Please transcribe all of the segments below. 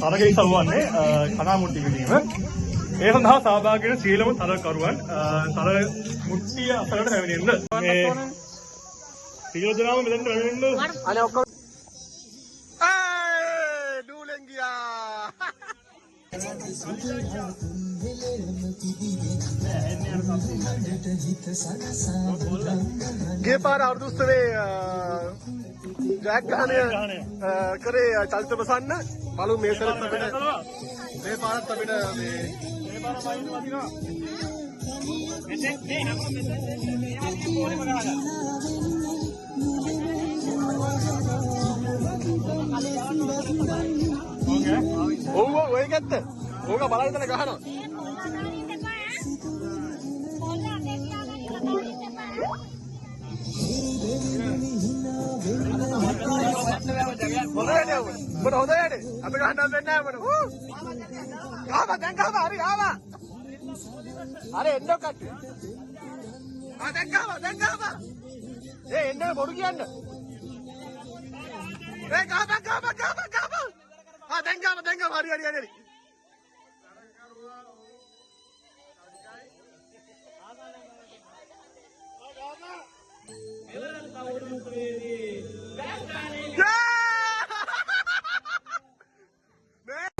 තරගෙයි සවන්නේ කනා මුට්ටි පිටීම. ඒ සඳහා සහභාගී වෙන සියලුම තරකරුවන් තර මුට්ටිය අසලට පැමිණෙන්න. මේ සියලු දෙනාම මෙතෙන්ට පැමිණෙන්න. අනේ ඔක්කොම ඩූලෙන් ගියා. ගේ පාර අවුරුද්දේ ජයග්‍රහණය කරේ චලිත ප්‍රසන්න බලු මේ සරත් අපිට මේ පාරත් අපිට මේ පාර වයින් වදිනවා මෙතෙන් මේ නම් මෙතෙන් පොරේම ගහලා ඕක ඔය ගැත්ත ඕක බලන්න තන ගහනවා මොන හොදයිද අපි ගහන්න වෙන්නේ නැහැ මොන ආවා දැන් ගහවා හරි ආවා අර එන්න කට්ටිය දැන් ගහවා එන්න බොරු කියන්න ගහවා දැන් ගහවා හරි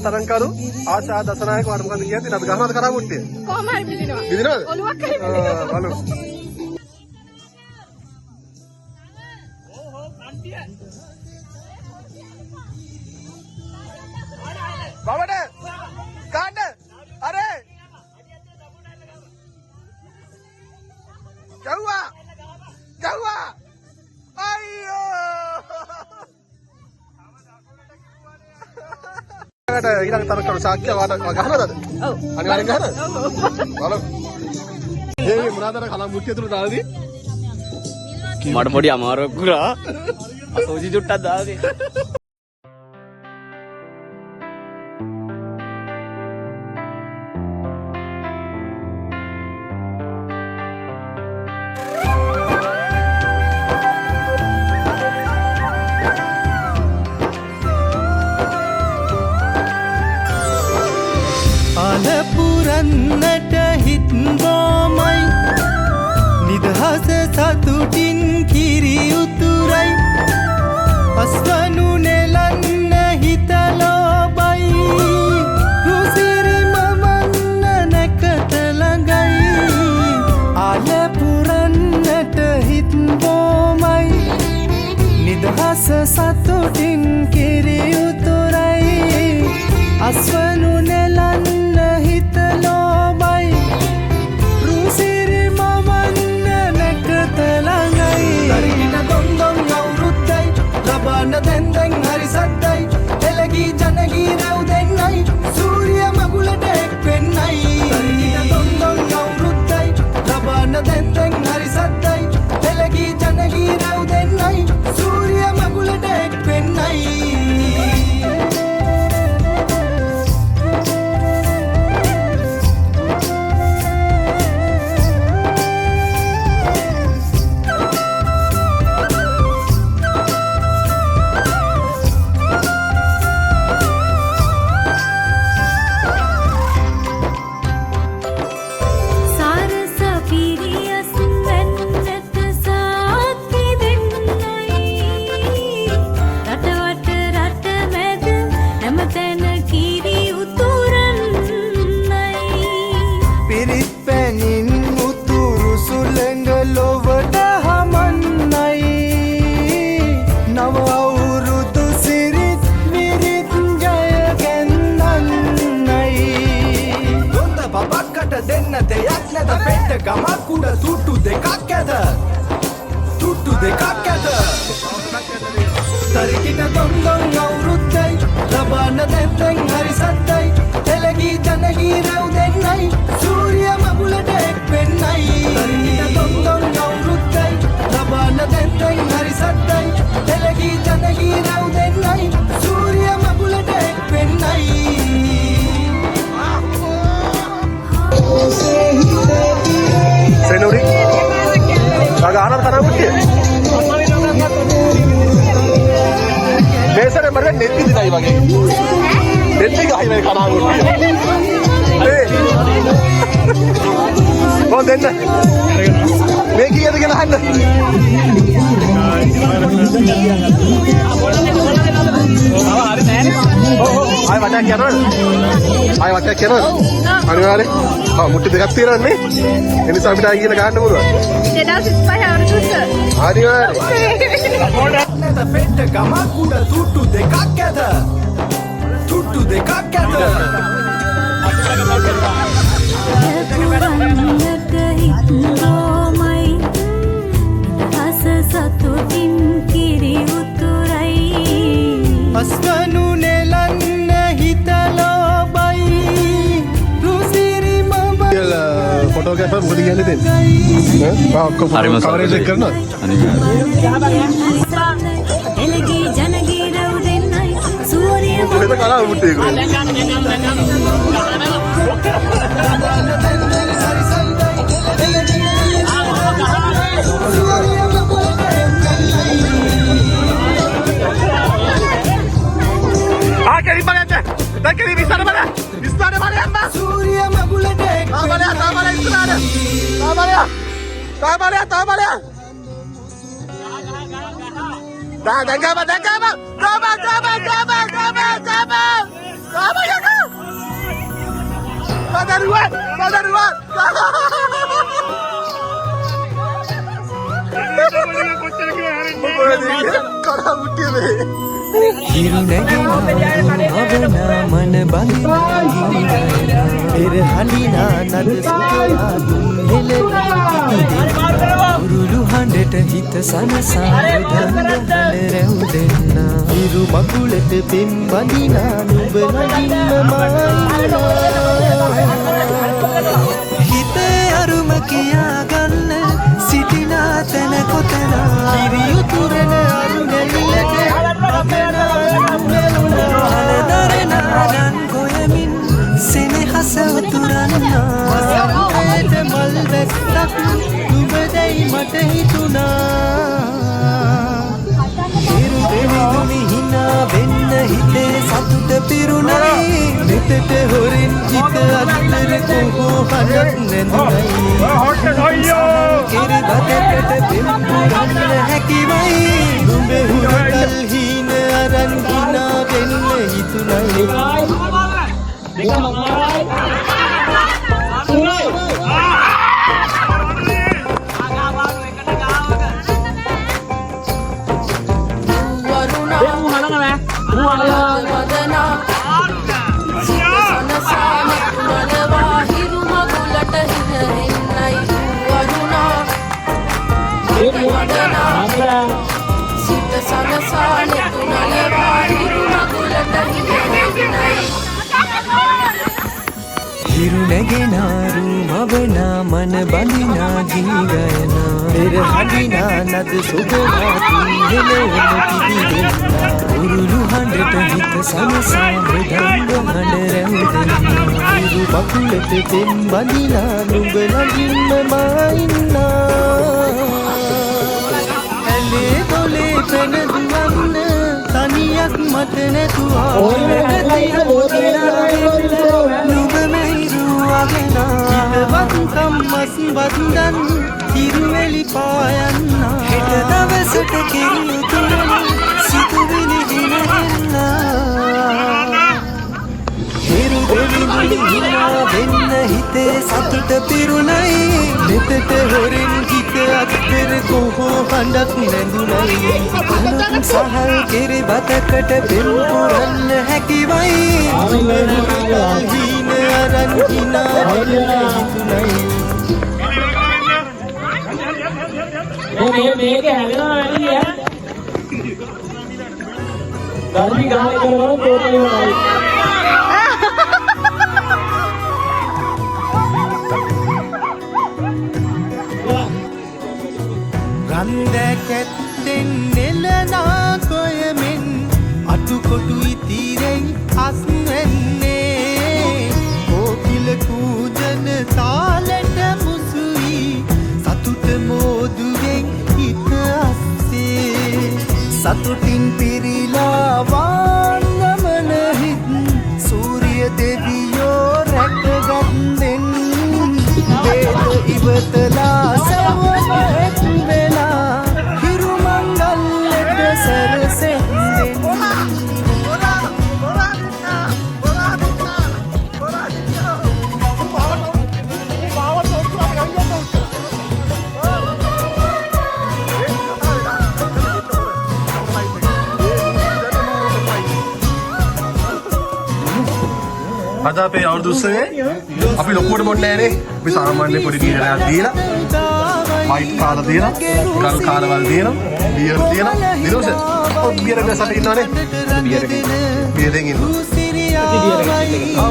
තරංකරු ආශා දසනායක වට මොකද කියන්නේ අපි ගහනවාද කරා මුට්ටිය කොහොම හරි බිඳිනවද ඔලුවක් හරි බිඳිනවා බලමු ඕහෝ කන්ටිය බබඩ කාණ්ඩ අරේ ජව්වා අයියෝ ඊළඟ තරකරු සාක්ෂිය වාට ගහනවද? ඔව්. අනිවාර්යෙන් ගහනවද? බලමු. මේ මොනවාද කලම් මුට්ටිය තුල දාලාදී? මට පොඩි අමාරුවක් වුණා. අසෝචි චුට්ටක් දාලාදී. පුරන්නට හිත් ගෝමයි නිදහස සතුටින් කිරි උතුරයි අස්වනු නෙලන්න හිත ලෝබයි රුසිරි මවන්න නැකත ළඟයි ආල පුරන්නට හිත් ගෝමයි නිදහස සතුටින් කිරි උතුරයි අස්වනු නෙලන්න හිතලෝබයි රුසිරි මවන්න නැකත ළඟයි දරින දොන්දොන් අවුරුද්දයි ලබන්න දැන් හරි සද්දයි එළගී ජනගී රැව් දෙන්නයි සූර්ය මගුලට එක් වෙන්නයි දරින දොන්දොන් අවුරුද්දයි ලබන්න දැන් හරි සද්දයි එළගී ජනගී රැව් දෙන්නයි සූර්ය මගුලට එක් වෙන්නයි ගමකුඩ තුට්ටු දෙකක් ඇද තරිකිට දොන්දොන් අවුරුද්දයි ලබන්න දැන් හරි සද්දයි එළගී ජනගී රැව් දෙන්නයි සූර්ය මගුලට එක් වෙන්නයි තරිකිට දොන්දොන් අවුරුද්දයි ලබන්න දැන් හරි සද්දයි එළගී ජනගී රැව් දෙන්නයි සූර්ය මගුලට එක් වෙන්නයි Senuri, agak anak karena mungkin. Desa මට නෙට් ඉදිනයි වගේ. නෙට් එක අයිමේ කනාගුට්ටිය. දෙන්න. මේ කීයද කියලා අහන්න. ආයෙ වටයක් යනවද? ආයෙ වටයක් යනවද? අනිවාර්යෙන්. මුට්ටි දෙකක් තියෙනවනේ. ඒ නිසා අපිට ආයෙ කියලා ගන්න පුළුවන්. 2005 අවුරුද්ද. අනිවාර්යෙන්. පෙට්ට ගමක් උඩ තුට්ටු දෙකක් ඇත. තුට්ටු දෙකක් ඇත. ලකුවන්නට හිතෝමයි අස සතුටින් කිරි උතුරයි අස්වනු නෙලන්න හිතලෝබයි රුසිරි මම ෆොටෝග්‍රැෆර් මොකද කියන්නේ දෙන්නේ? ඔක්කොම කවරේජ් එක කරනවා. එලගී ජනගී රව් දෙන්නයි සූර්ය මෙතන කලාව මුට්ටි ඒක. Dakini bisa mana? Bisa mana Amba? සූර්ය මගුලට එක් Tabale istilahnya. Tabale. Dah, dengka apa? Coba ya kau. Pada ruang. Kau mungkin ni. හිරු නැගෙනා අවනා මන බඳිනාගී පෙර හඬිනා නද සුදා උරුළු හඬට හිත සනසා දන්න රැව් දෙන්න හිරු මකුලට පෙම් බඳිනා නුඹ නගින්න හිතේ අරුම කියා ගන්න සිටිනා තැන කොතන හිරි උතුරන අරුණැලිලට හලදරනාගන් ගොයමින් සෙනෙහස උතුරන්නා වසන්තයට මල් වැස්සක් නුඹදැයි මට හිතුණා හිරු දෙවිදුනි හිනා වෙන්න හිතේ සතුට පිරුණයි මෙතට හොරෙන් හිත අත්තර කොහෝ හඬක් නැඳුනයි කිරි බතකට පෙම්පුරන්න හැකිවයි නුඹ හුරතල් හීන අරන් ගිනා වෙන්න හිතුණයි හිරු නැගෙනාරු මවනා මන බඳිනා ගී ගයනා පෙර හඬිනා නද සොබනා තුන්හෙලෙම පිබිදෙන්නා උරුළු හඬට හිත සනසා මෘදංග හඬ රැව් දෙන්නා හිරු බකුලට පෙම් බඳිනා නුඹ ළඟින්ම මා ඉන්නා ඇලේ දොලේ පැන දුවන්න තනියක් මට නැතුවා නුඹ හිතවත්කම් මස් වන්දන් තිරුවෙලි පායන්නා හෙට දවසට කිරි උතුරන සිතුවිලි දිනහෙන්නා හිරු දෙවිදුනි හිනා වෙන්න හිතේ සතුට පිරුණයි මෙතට හොරෙන් හිත අත්තර කොහෝ හඬක් නැඳුනයි අනක් සහල් කෙරි බතකට පෙම් පුරන්න හැකිවයි හීන අරන් හිනා වෙන්න හිතුනයි මේක හැදෙනවා වැඩි ඈ. ධර්මී ගාන කරනවා තෝරන්නේ නැහැ. රන්දැකැත්තෙන් නෙලනා කොයමෙන් අටුකොටු ඉතිරෙයි අස්වැන්නේ කෝකිල කූජන තාලෙට මුසුයි සතුට මෝදුවෙන් හිත අස්සේ සතුටින් පිරිලා අද අපේ අවුරුදු උත්සවයේ අපි ලොකුවට බොන්නේ නැහනේ. අපි සාමාන්‍ය පොඩි බීරයක් දීලා, වයිට් කාලා දීලා, කල් කාලවල් දීලා, බියර් දීලා. දිනෝස ඔය බියර් ග්ලාස් අපේ ඉන්නවනේ. බියරෙන් ඉන්නවා.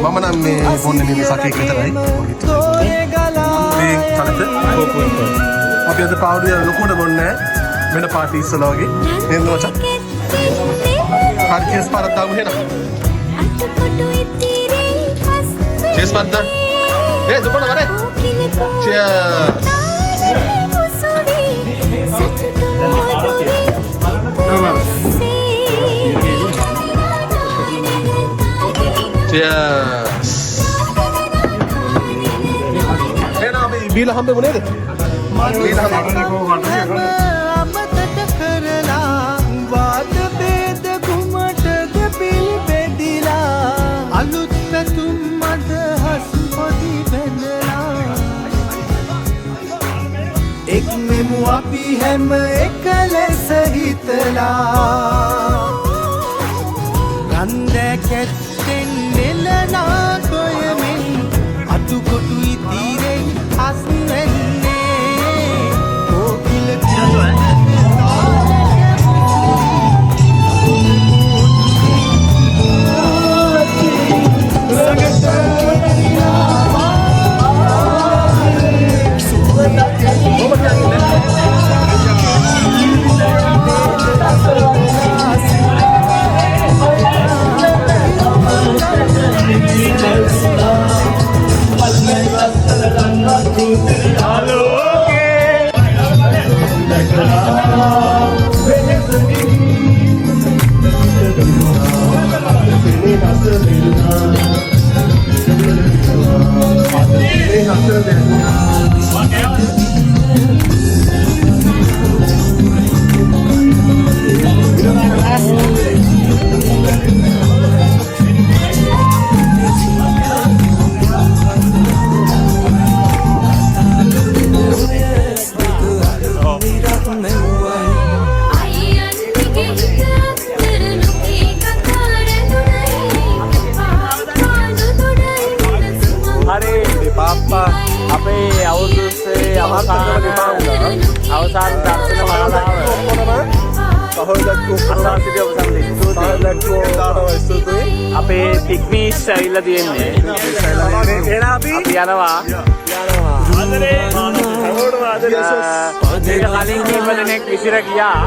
මම නම් මේ බොන්නේ මේ සකේක් විතරයි. මේ කලත අපි අද පාවුඩිය ලොකුවට බොන්නේ නැහැ. වෙන පාටි ඉස්සලා වගේ. නේද මචං? හරි කෙස් පාරක් දාමු එහෙනම්. Cheers, Panther. Hey, jumpa na, mare. Cheers. Cheers. Hey, na, abhi bila hambe bune de. Bila hambe ko අමතට කරලා වාද බේද කුමටද පිළිපෙදිලා අලුත් පැතුම් අදහස් පොඩි බැඳලා එක් මෙමු අපි හැම එක ලෙස හිතලා ගන්ධ කැත්තෙන් නෙලනා කොයමින් අතුකොටු ඉතිරෙන් අස්නෙන්නේ කෝකිල අපේ අවුරුද්දේ අවසාන දර්ශන මාලාව අසාසිරිය අපේ පික්නිස් ඇවිල්ලා තියෙන්නේ. එහෙනම් අපි යනවා. කලින් කීප දෙනෙක් විසිර ගියා.